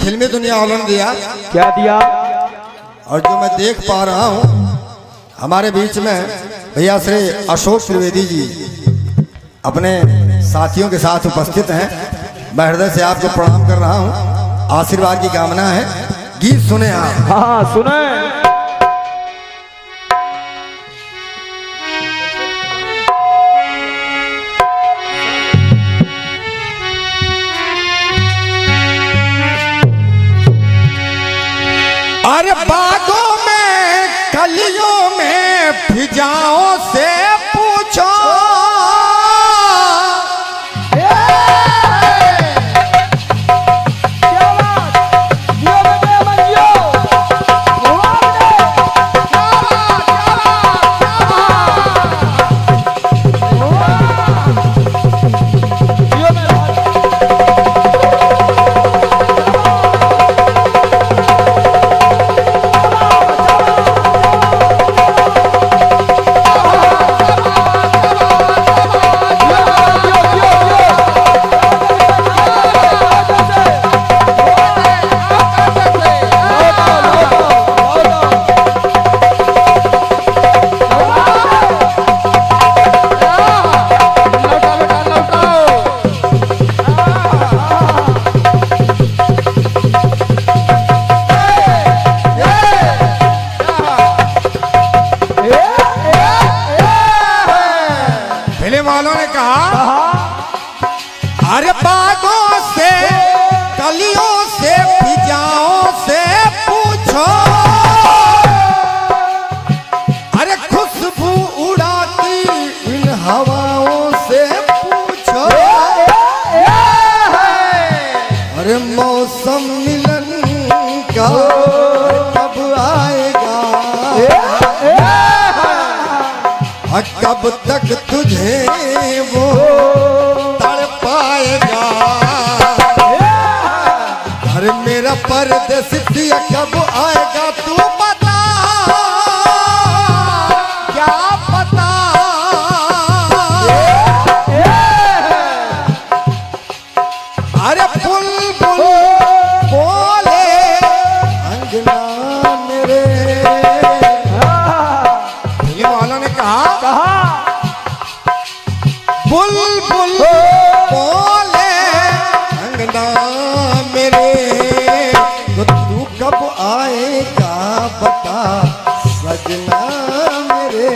फिल्मी दुनिया वालों ने दिया। क्या दिया? और जो मैं देख पा रहा हूँ हमारे बीच में भैया श्री अशोक त्रिवेदी जी अपने साथियों के साथ उपस्थित हैं। मैं हृदय से आपको प्रणाम कर रहा हूँ, आशीर्वाद की कामना है। गीत सुने आप। हाँ सुने। अरे बागों में कलियों में फिजाओं से पूछो, वालों ने कहा अरे बागों से कलियों से फिजाओं से पूछो, अरे खुशबू उड़ाती इन हवाओं से पूछो, अरे मौसम मिलन का कब आएगा, कब तक तुझे वो तड़पाएगा, अरे मेरा परदेसिया कब आएगा तू बता, क्या पता। अरे बुलबुल बोले अंगना मेरे, फिल्म वालों ने कहा बुलबुल बोले अंगना मेरे, तो तू कब आएगा बता सजना मेरे,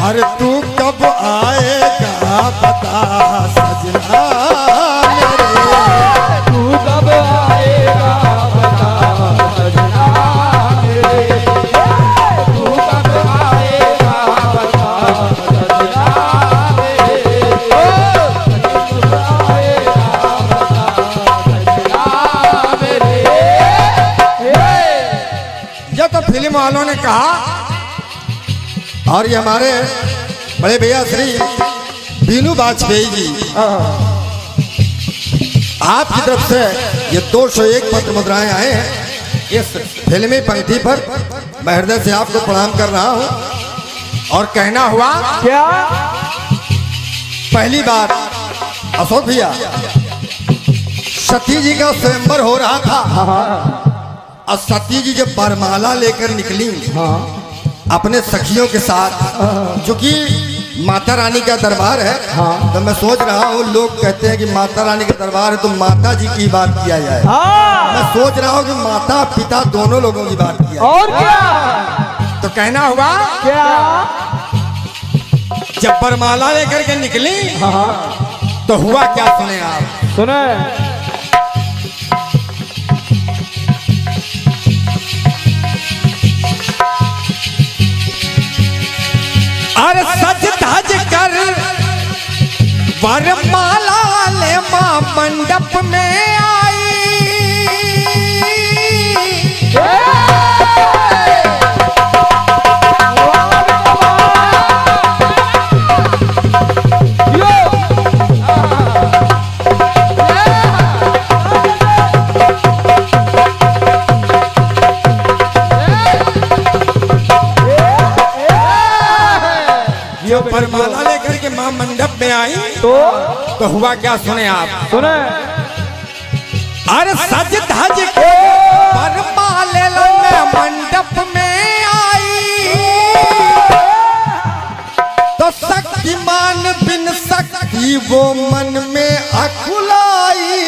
अरे तू कब आएगा बता सजना मेरे, तू कब आएगा बता सजना मेरे, तू कब आएगा बता सजना मेरे, तू आएगा बता सजना मेरे। ये तो फिल्म वालों ने कहा। और ये हमारे बड़े भैया श्री बीनू वाजपेयी जी आपकी तरफ से ये 201 पत्र मुद्राएं आए हैं इस फिल्मी पंक्ति पर। मैं हृदय से आपको प्रणाम कर रहा हूं। और कहना हुआ क्या? पहली बार अशोक भैया सती जी का स्वयंवर हो रहा था और सती जी जब बरमाला लेकर निकली अपने सखियों के साथ, जो कि माता रानी का दरबार है, तो मैं सोच रहा हूँ लोग कहते हैं कि माता रानी का दरबार है तो माता जी की बात किया जाए। मैं सोच रहा हूँ कि माता पिता दोनों लोगों की बात किया और क्या? तो कहना हुआ क्या? जब बरमाला लेकर के निकली तो हुआ क्या सुने आप। सुने। अरे सज धज कर वरमाला ले मां मंडप में आई, वरमाला लेकर के मां मंडप में आई तो हुआ क्या सुने आप। सुने। अरे सज धज के बरमाले में मंडप में आई, तो शक्तिमान बिन शक्ति वो मन में अकुलाई।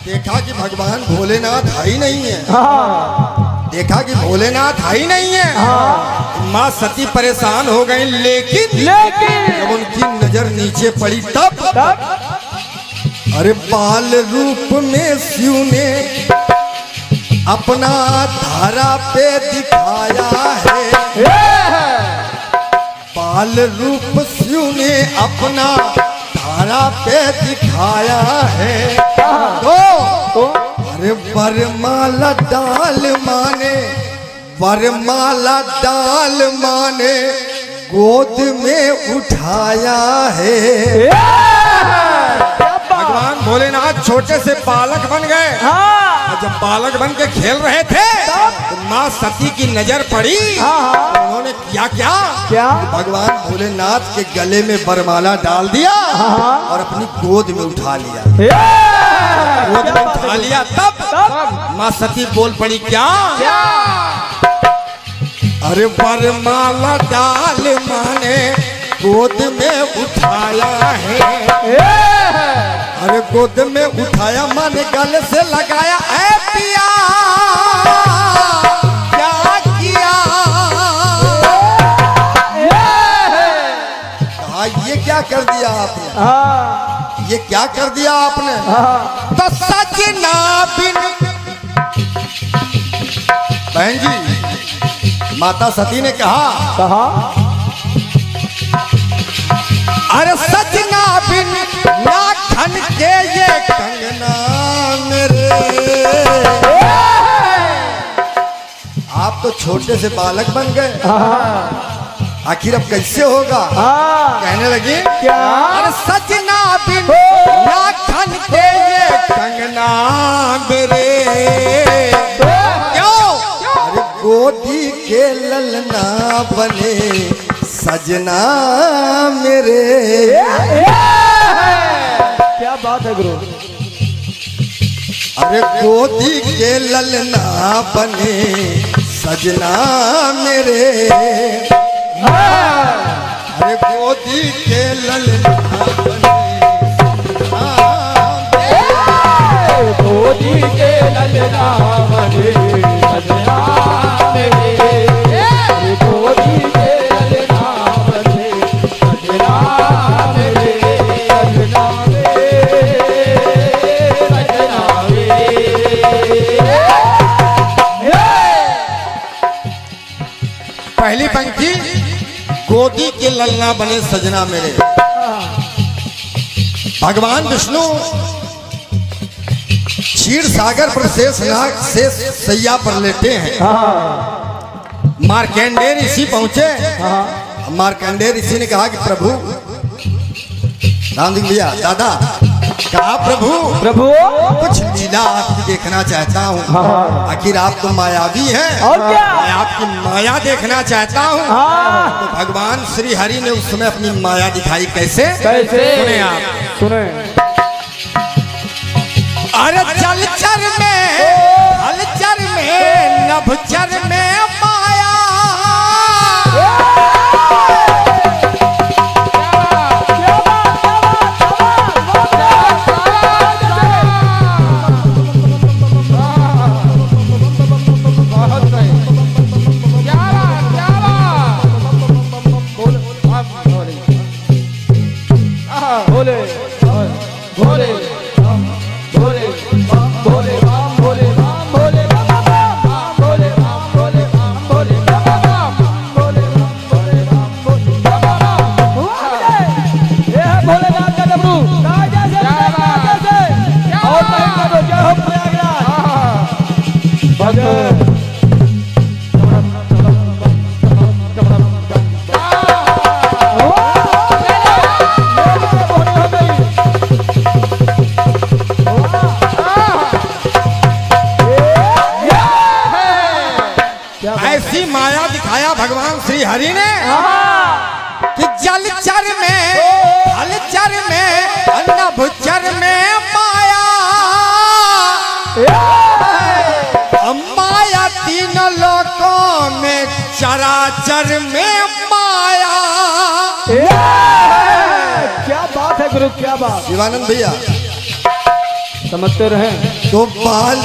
देखा कि भगवान भोलेनाथ ही नहीं है, देखा कि भोलेनाथ ही नहीं है। माँ सती परेशान हो गई, लेकिन जब उनकी नजर नीचे पड़ी तब अरे बाल रूप में शिव ने अपना धारा पे दिखाया है, बाल रूप शिव ने अपना धारा पे दिखाया है। तो अरे वरमाला डाल माने, वरमाला डाल माने गोद में उठाया है। भगवान भोलेनाथ छोटे से बालक बन गए। और जब बालक बन के खेल रहे थे तो माँ सती की नजर पड़ी, तो उन्होंने किया क्या? भगवान भोलेनाथ के गले में वरमाला डाल दिया और अपनी गोद में उठा लिया। गोद में उठा लिया तब माँ सती बोल पड़ी क्या? अरे वरमाला डाल माने गोद में उठाया है, अरे गोद में उठाया माने गले से लगाया। ऐ पिया क्या किया? कहा ये क्या कर दिया आपने, ये क्या कर दिया आपने? तो सजना बिन, बहन जी माता सती ने कहा अरे सजना बिन नाखन के ये कंगना मेरे। आप तो छोटे से बालक बन गए, आखिर अब कैसे होगा? कहने लगी क्या? अरे सजना बिन नाखन के ये कंगना मेरे। क्यों? अरे गोदी के ललना बने सजना मेरे। क्या बात है गुरु। अरे गोदी के ललना बने सजना मेरे, अरे गोदी के ललना बने गोदी के ललना बने सजना मेरे, गोदी के ललना बने सजना मेरे, सजना पहली पंक्ति गोदी के ललना बने सजना मेरे। भगवान विष्णु क्षीर सागर पर शेषनाग से सैया पर लेटे हैं। मार्कंडेय ऋषि पहुंचे। मार्कंडेय ऋषि ने कहा कि प्रभु, राम भैया दादा, कहा प्रभु कुछ लीला आपकी देखना चाहता हूँ। आखिर आप तो मायावी हैं, और क्या? मैं आपकी माया देखना चाहता हूँ। तो भगवान श्री हरि ने उस समय अपनी माया दिखाई। कैसे? सुने आप, सुने। अरे जलचर में, हलचर में, नभचर में माया। भोले भोले भोले भोले राम भोले राम भोले राम भोले राम भोले राम भोले राम भोले राम भोले राम भोले ये है भोलेनाथ का डमरू। जैसे और नहीं करो, जय हो प्रयागराज। भजन ऐसी माया दिखाया भगवान श्री हरि ने कि जलचर में हलचर में नभचर में माया, माया तीन लोकों में चराचर में माया। क्या बात है गुरु, क्या बात। शिवानंद भैया समझते रहे तो बाल,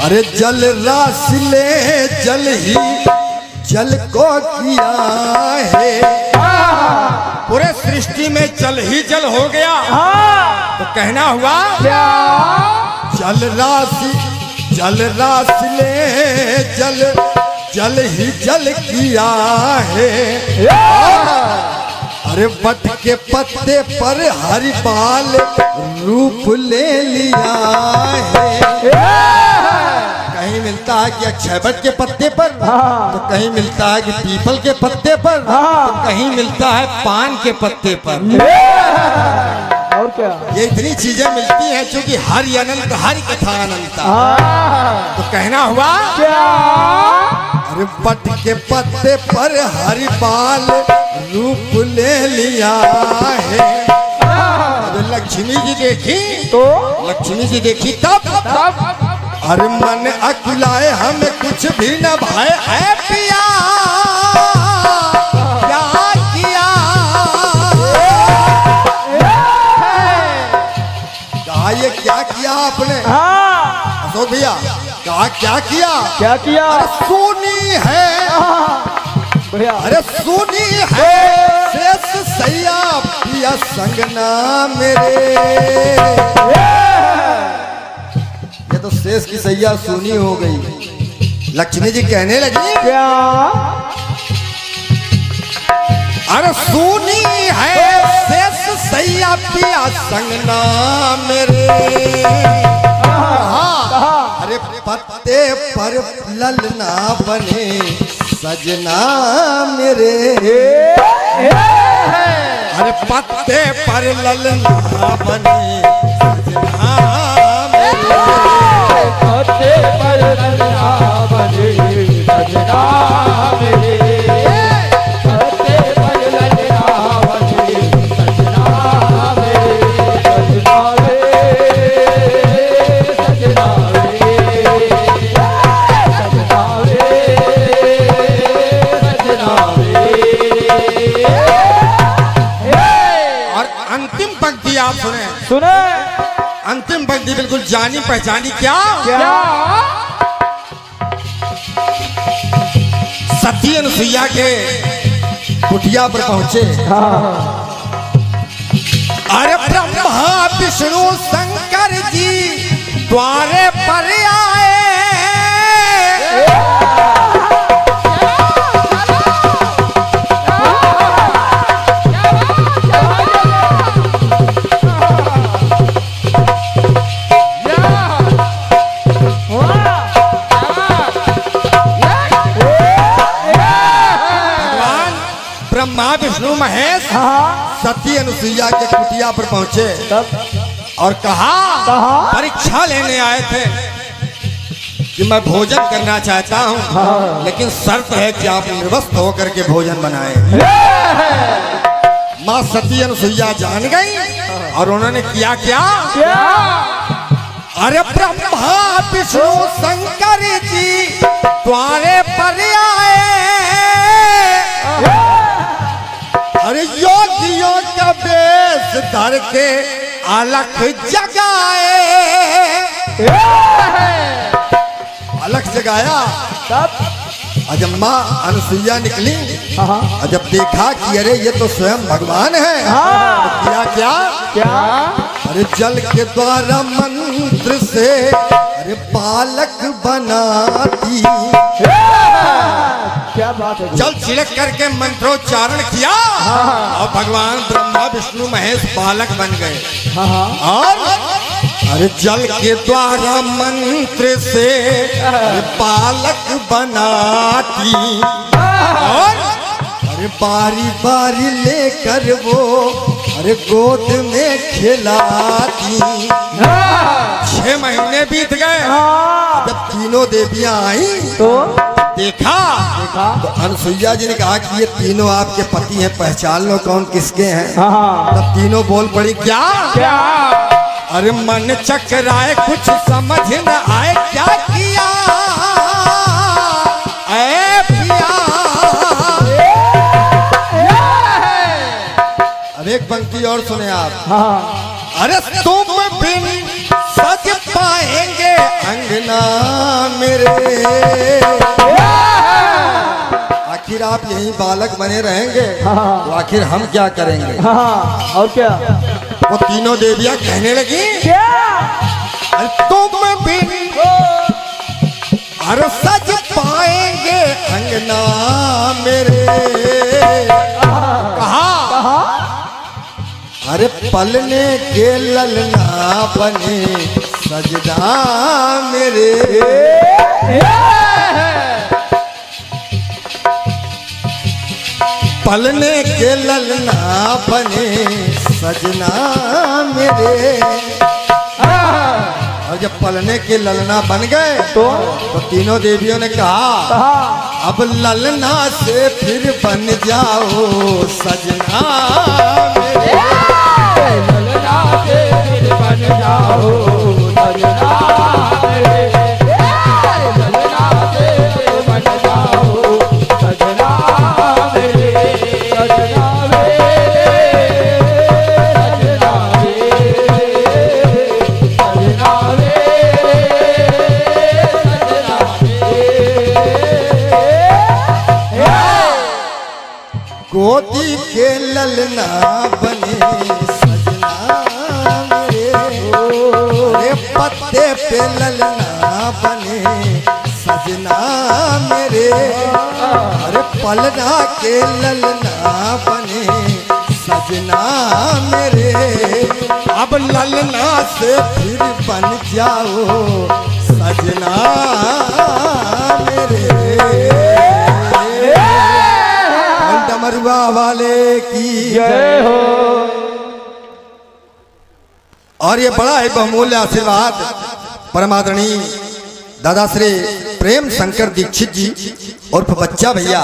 अरे जल रास ले जल ही जल को किया है, पूरे सृष्टि में जल ही जल हो गया। तो कहना हुआ क्या, जल रास ले जल जल ही जल किया है। अरे बट के पत्ते पर हरि बाल रूप ले लिया है। कहीं मिलता है कि अक्षय वट के पत्ते पर, तो कहीं मिलता है कि पीपल के पत्ते पर, तो कहीं मिलता है पान के पत्ते पर। और क्या, ये इतनी चीजें मिलती हैं क्योंकि हरि अनंत, हरि कथा अनंता। तो कहना हुआ क्या, अरे बट के पत्ते पर हरि बाल रूप ले लिया है। अरे लक्ष्मी जी देखी तो लक्ष्मी जी देखी तब अरे मन अकुलाए हमें कुछ भी न भाए, ऐ पिया क्या किया। कहा ये क्या किया आपने अशोक भैया, कहा क्या किया, क्या किया। अरे सुनी है, भैया अरे सुनी है शेष सैया पिया संगना मेरे। ये तो शेष की सैया सुनी हो गई। लक्ष्मी जी कहने लगी क्या, अरे सुनी है शेष सैया पिया संगना मेरे। हाँ, अरे पत्ते पर ललना बने सजना मेरे। अरे पत्ते पर ललना बने सजना मेरे। पत्ते पर ललना बने सजना मेरे। पत्ते पर ललना बने सजना मेरे। सजना रे, सजना रे, सजना रे। और अंतिम पंक्ति आप सुने, सुने अंतिम पंक्ति बिल्कुल जानी पहचानी। क्या क्या, सती अनुसुईया के कुटिया पर पहुंचे। अरे ब्रह्मा विष्णु शंकर जी द्वारे पर आए। ब्रह्मा विष्णु महेश सती अनुसुईया के कुटिया पर पहुंचे और कहा परीक्षा लेने आए थे कि मैं भोजन करना चाहता हूं, लेकिन शर्त है कि आप निर्वस्त्र होकर के भोजन बनाएं। मां सती अनुसुईया जान गई और उन्होंने किया क्या, अरे ब्रह्मा विष्णु शंकर जी द्वारे पर आए। अरे योगियों का वेश धर के अलख जगाए। अलख जगाया और जब मां अनुसुईया निकली और जब देखा कि अरे ये तो स्वयं भगवान है, तो किया क्या, अरे जल के द्वारा मंत्र से अरे बालक बनाती। क्या बात है। जल छिड़क करके मंत्रोच्चारण किया और भगवान ब्रह्मा विष्णु महेश बालक बन गए। और अरे जल के द्वारा मंत्र से अरे बालक बनाती और अरे बारी बारी लेकर वो अरे गोद में खिलाती। 6 महीने बीत गए। जब तीनों देवियां आई तो देखा तो अनसुईया जी ने कहा कि ये तीनों आपके पति हैं, पहचान लो कौन किसके हैं। तब तीनों बोल पड़ी क्या क्या? अरे मन चकराए कुछ समझ न आए क्या किया ऐ पिया। अब एक पंक्ति और सुने आप। अरे तुम बिन सज पाएंगे अंगना मेरे, आखिर आप यही बालक बने रहेंगे तो आखिर हम क्या करेंगे। और क्या? वो तीनों देवियां कहने लगी क्या? अरे तुम बिन अरे सज पाएंगे अंगना मेरे। कहा अरे पलने के ललना बने सजना मेरे। पलने के ललना बने सजना मेरे। और जब पलने के ललना बन गए तो तीनों देवियों ने कहा अब ललना से फिर बन जाओ सजना मेरे। ललना से फिर बन जाओ सजना मेरे। ललना से फिर बन जाओ सजना मेरे। सजना मेरे, सजना मेरे, सजना मेरे, सजना मेरे। गोदी के ललना बने सजना मेरे। अरे पत्ते पे ललना बने सजना मेरे। अरे पलना के ललना बने सजना मेरे। अब ललना से फिर बन जाओ सजना मेरे। डमरुआ वाले की जय हो। और ये बड़ा ही बहुमूल्य आशीर्वाद परमादरणीय दादा श्री प्रेम शंकर दीक्षित जी और बच्चा भैया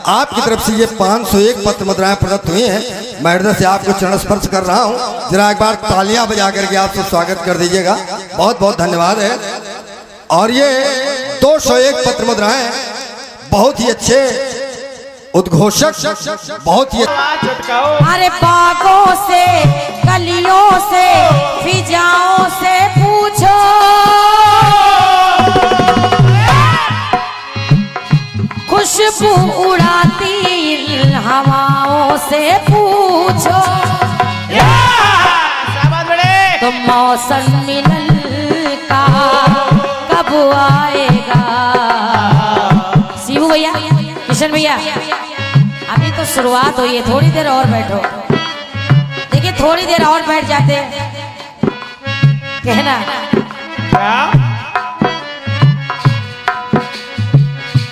आपकी तरफ से ये 501 पत्र मुद्राएं प्रदत्त हुई हैं। मैं हृदय से आपको चरण स्पर्श कर रहा हूं। जरा एक बार तालियां बजा करके आपसे स्वागत कर दीजिएगा। बहुत बहुत धन्यवाद है। और ये 201 पत्र मुद्राएं बहुत ही अच्छे उद्घोषक, बहुत ही अरे बागों से गलियों से फिजाओं से पूछो, खुशबू उड़ाती इन हवाओं से पूछो, तो मौसम मिलन का कब आएगा। शिवू भैया, किशन भैया, अभी तो शुरुआत हुई है, थोड़ी देर और बैठो। देखिए थोड़ी देर और बैठ जाते कहना।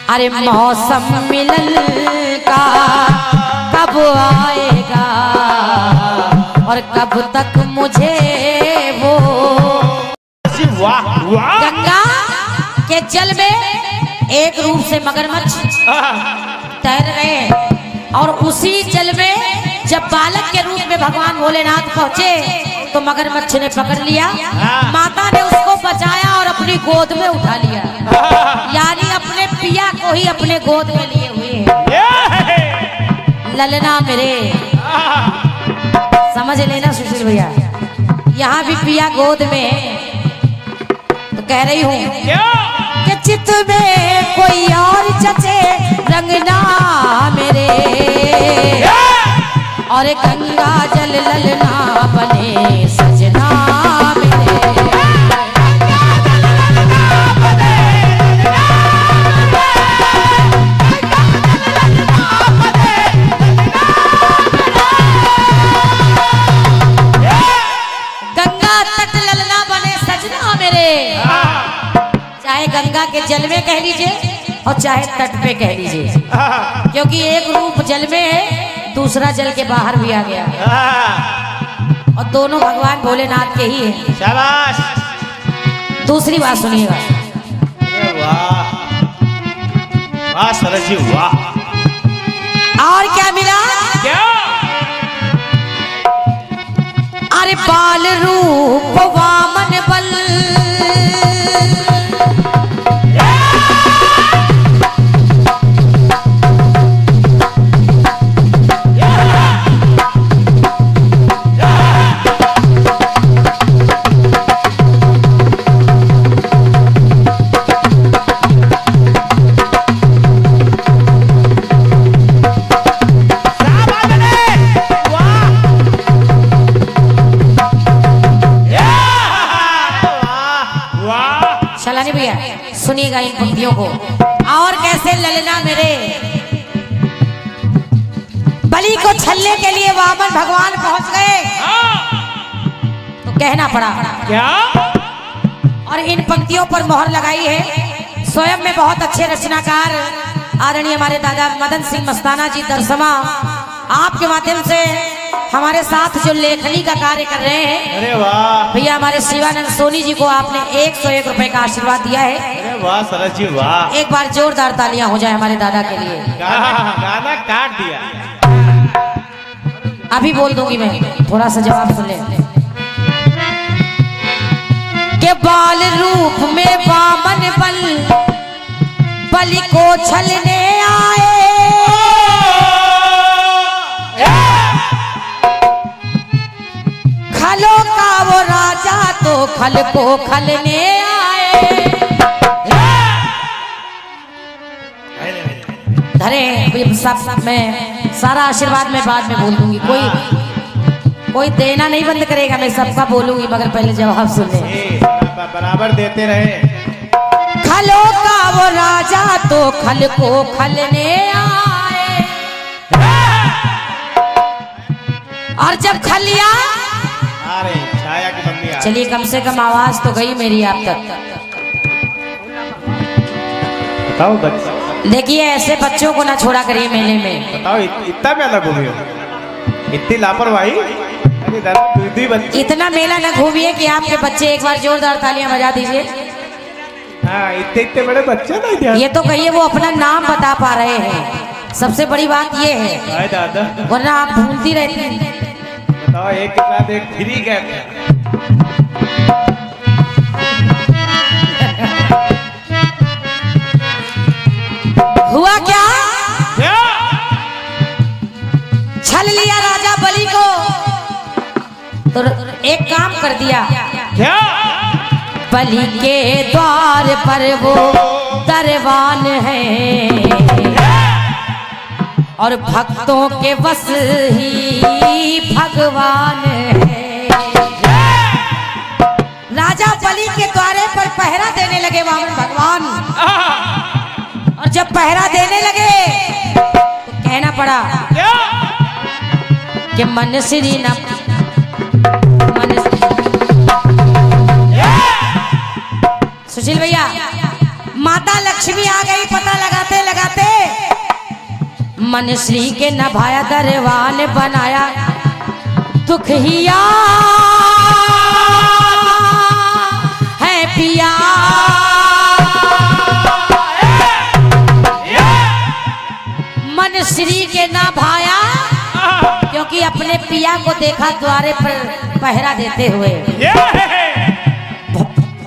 अरे मौसम मिलन का कब आएगा और कब तक मुझे वो गंगा के जल में एक रूप से मगरमच्छ तैर रहे और उसी जल में जब बालक के रूप में भगवान भोलेनाथ पहुंचे तो मगरमच्छ ने पकड़ लिया। माता ने उसको बचाया और अपनी गोद में उठा लिया, यानी अपने पिया को ही अपने गोद में लिए हुए। ललना मेरे, समझ लेना सुशील भैया, यहाँ भी पिया गोद में। तो कह रही हूँ कि चित में कोई और जचे रंगना मेरे, और गंगा जल ललना बने सजना मेरे। गंगा तट ललना बने सजना मेरे, चाहे गंगा के जल में कह लीजिए और चाहे तट पे कह लीजिए, क्योंकि एक रूप जल में है, दूसरा जल के बाहर भी आ गया और दोनों भगवान भोलेनाथ के ही हैं। दूसरी बात सुनिएगा। वाह सरस जी वाह। और क्या मिला? क्या? अरे बाल रूप वामन बल, सुनिएगा इन पंक्तियों को। और कैसे ललना मेरे बलि को छलने के लिए वामन भगवान पहुंच गए, तो कहना पड़ा क्या? और इन पंक्तियों पर मोहर लगाई है स्वयं में बहुत अच्छे रचनाकार आदरणीय हमारे दादा मदन सिंह मस्ताना जी दरसमा। आपके माध्यम से हमारे साथ जो लेखनी का कार्य कर रहे हैं, अरे वाह भैया हमारे शिवानंद सोनी जी को आपने 101 रुपए का आशीर्वाद दिया है। अरे वाह सरस जी वाह। एक बार जोरदार तालियां हो जाए हमारे दादा के लिए। गाना काट दिया। अभी बोल दूंगी मैं, थोड़ा सा जवाब सुन ले। के बाल रूप में वामन बल बलि को छलने आए, खलों का वो राजा तो खल को खलने आए। धरे सब मैं सारा आशीर्वाद में बाद में बोल दूंगी, कोई देना नहीं बंद करेगा, मैं सबका बोलूंगी, मगर पहले जवाब सुन ले। बराबर देते रहे। खलों का वो राजा तो खल को खलने आए, और जब खलिया छाया की बंदी आ। चलिए कम से कम आवाज तो गई मेरी आप तक। बताओ बच्चे, देखिए ऐसे बच्चों को ना छोड़ा करिए मेले में। बताओ इतना मेला घूमी हो, इतनी लापरवाही। इतना मेला न घूमिए कि आपके बच्चे एक बार जोरदार तालियां बजा दीजिए। हाँ इतने बड़े बच्चे नहीं। ये तो कहिए वो अपना नाम बता पा रहे हैं, सबसे बड़ी बात ये है, दादा वरना आप भूलती रहती हैं। बताओ एक के साथ एक फ्री गए। हुआ क्या? छल लिया राजा बलि को, तो एक काम कर दिया। क्या? बलि के द्वार पर वो दरबान है, और भक्तों के वश ही भगवान है। राजा बलि के द्वारे पर पहरा देने लगे वामन भगवान, और जब पहरा देने लगे तो कहना पड़ा कि मन श्री न सुशील भैया, माता लक्ष्मी आ गई पता लगाते लगाते। मन श्री के नभाया दरबान बनाया, दुख हिया है पिया। मन श्री के नभाया, क्योंकि अपने पिया को देखा द्वारे पर पहरा देते हुए,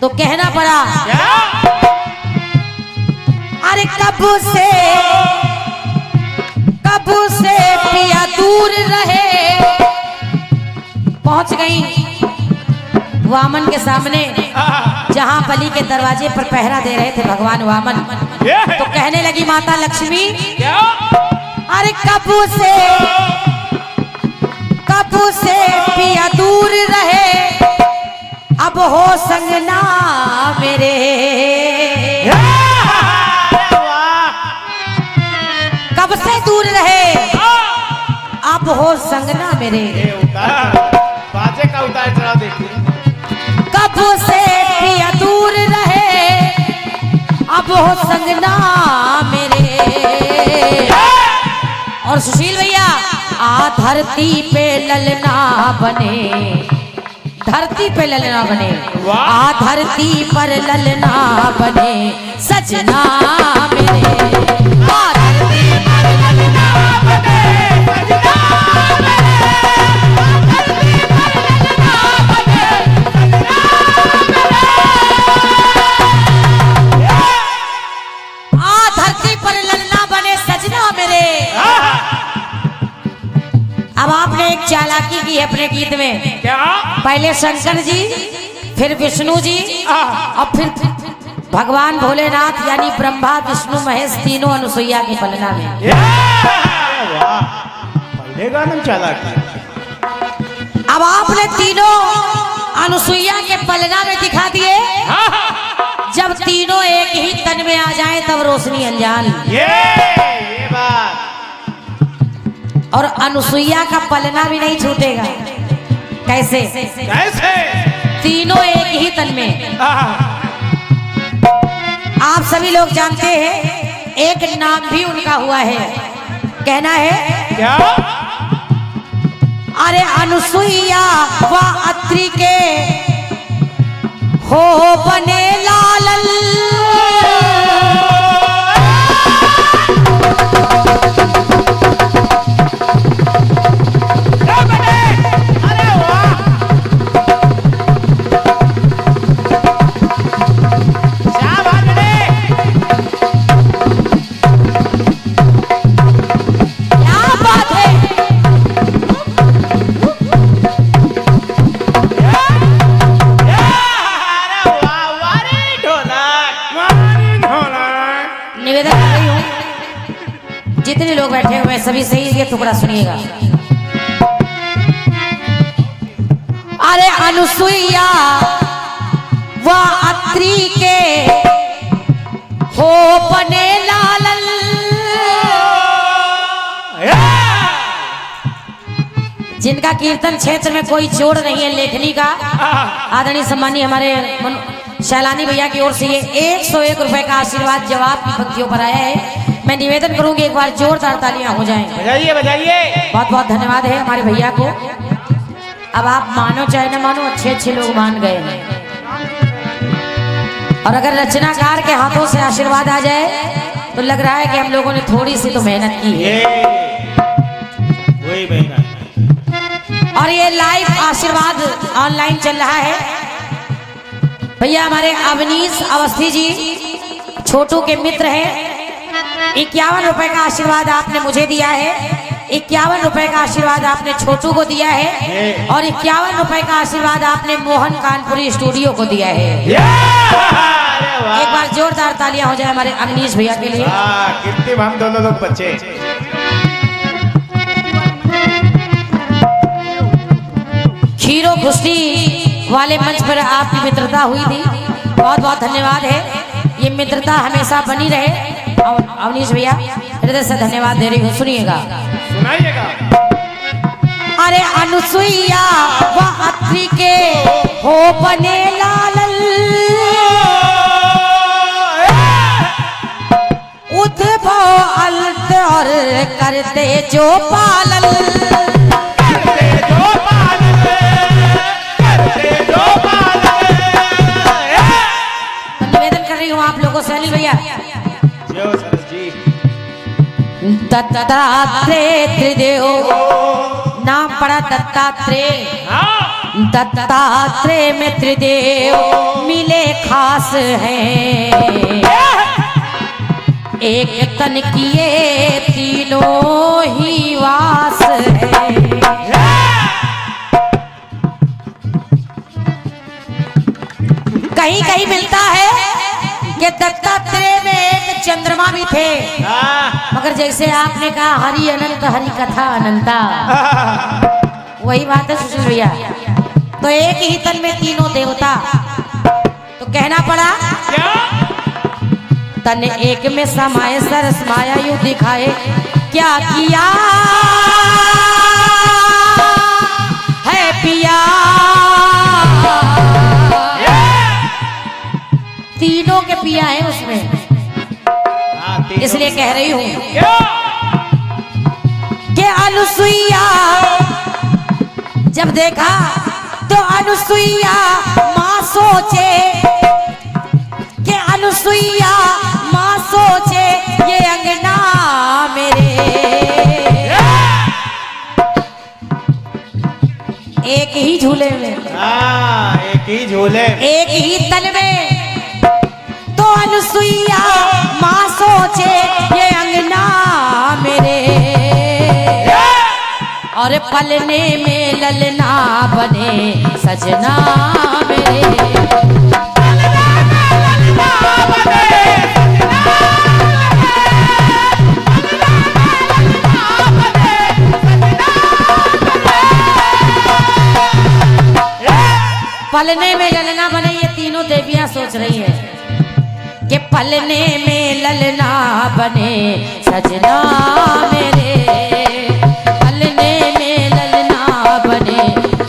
तो कहना पड़ा अरे कब से पिया दूर रहे। पहुंच गई वामन के सामने, जहां बलि के दरवाजे पर पहरा दे रहे थे भगवान वामन। तो कहने लगी माता लक्ष्मी, अरे कब से पिया दूर रहे, अब हो संगना मेरे। कब से दूर रहे, अब हो संगना मेरे। बाजे का उतार चढ़ाव देखिए। कब से पिया दूर रहे, अब हो संगना मेरे। और सुशील भैया, आ धरती पे ललना बने, धरती पे ललना बने, वाह। आ धरती पर ललना बने सजना मेरे, आ धरती पर ललना बने सजना मेरे, आ धरती पर ललना बने सजना मेरे। अब आपने एक चालाकी की है अपने गीत में, क्या? पहले शंकर जी, फिर विष्णु जी, और फिर भगवान भोलेनाथ यानी ब्रह्मा विष्णु महेश तीनों अनुसुईया की पलना में। पहले गाना चला अब आपने तीनों अनुसुईया के पलना में दिखा दिए। जब तीनों एक ही तन में आ जाए तब रोशनी अनजान। ये बात। और अनुसुईया का पलना भी नहीं छूटेगा। कैसे? कैसे? तीनों एक ही तन में। आप सभी लोग जानते हैं एक नाम भी उनका हुआ है, कहना है क्या? अरे अनुसुईया व अत्रि के हो बने लालल, निवेदन कर रही हूँ जितने लोग बैठे हुए हैं सभी सही ये टुकड़ा सुनिएगा। अरे अनुसुईया व अत्रि के हो बने लालल, जिनका कीर्तन क्षेत्र में कोई जोड़ नहीं है लेखनी का, आदरणीय सम्मानीय हमारे शैलानी भैया की ओर से ये 101 रुपए का आशीर्वाद जवाब की पंक्तियों पर आया है। मैं निवेदन करूंगी एक बार जोरदार तालियां हो जाएं। बजाइए बजाइए। बहुत बहुत धन्यवाद है हमारे भैया को। अब आप मानो चाहे न मानो अच्छे अच्छे लोग मान गए हैं, और अगर रचनाकार के हाथों से आशीर्वाद आ जाए तो लग रहा है कि हम लोगों ने थोड़ी सी तो मेहनत की है। वही मेहनत। और ये लाइव आशीर्वाद ऑनलाइन चल रहा है। भैया हमारे अवनीश अवस्थी जी छोटू के मित्र हैं, 51 रुपए का आशीर्वाद आपने मुझे दिया है, 51 रुपए का आशीर्वाद आपने छोटू को दिया है, और 51 रुपए का आशीर्वाद आपने मोहन कानपुरी स्टूडियो को दिया है। एक बार जोरदार तालियां हो जाए हमारे अवनीश भैया के लिए। कितने हम दोनों लोग बच्चे। खीरो खुश्ती वाले मंच पर आपकी मित्रता हुई थी, बहुत बहुत धन्यवाद है। ये मित्रता हमेशा बनी रहे। और अवनीश भैया हृदय से धन्यवाद दे रही हूँ, सुनिएगा। सुनाइएगा। अरे अनुसुईया व अत्रि के हो बने लालल, उद्भव अलत और करते जो पालल, आप लोगों से अनिल भैया। दत्तात्रेय त्रिदेव नाम पड़ा दत्तात्रेय, दत्तात्रेय में त्रिदेव मिले खास हैं, एक तन किए तीनों ही वास है। कहीं कहीं मिलता है कि दत्तात्रेय में एक चंद्रमा भी थे, मगर जैसे आपने कहा हरि अनंत हरि कथा अनंता, वही बात है सुशील भैया। तो एक ही तन में तीनों देवता, तो कहना पड़ा क्या? तन एक में समाये सरस माया यू दिखाए, क्या किया है पिया, तीनों के पिया है उसमें, इसलिए कह रही हूं कि अनुसुईया जब देखा तो अनुसुईया माँ सोचे कि अनुसुईया माँ सोचे ये अंगना मेरे एक ही झूले में, एक ही झूले, एक ही तल में। तो अनुसुईया माँ सोचे ये अंगना मेरे और पलने में ललना बने सजना मेरे। पलने में ललना बने, ये तीनों देवियां सोच रही है कि पलने में ललना बने सजना मेरे, पलने में ललना बने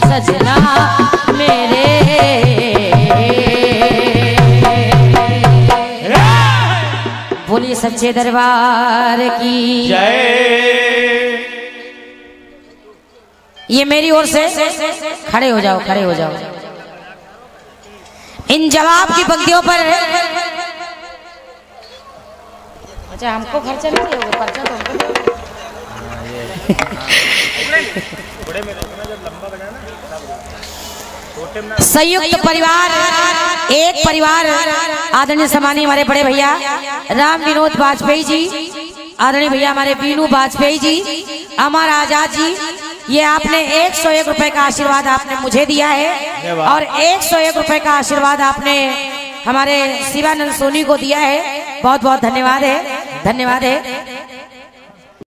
सजना मेरे। बोलिए सच्चे दरबार की जय। ये मेरी ओर से खड़े हो जाओ, खड़े हो जाओ। इन जवाब की पंक्तियों पर अच्छा हमको खर्चा नहीं होगा, खर्चा तो हमको संयुक्त परिवार, एक परिवार। आदरणीय सम्मानीय हमारे बड़े भैया राम विनोद वाजपेयी जी, आदरणीय भैया हमारे बीनू वाजपेयी जी, अमर आजाद जी, ये आपने 101 रुपए का आशीर्वाद आपने मुझे दिया है और 101 रुपए का आशीर्वाद आपने हमारे शिवानंद सोनी को दिया है। बहुत बहुत धन्यवाद है, धन्यवाद है।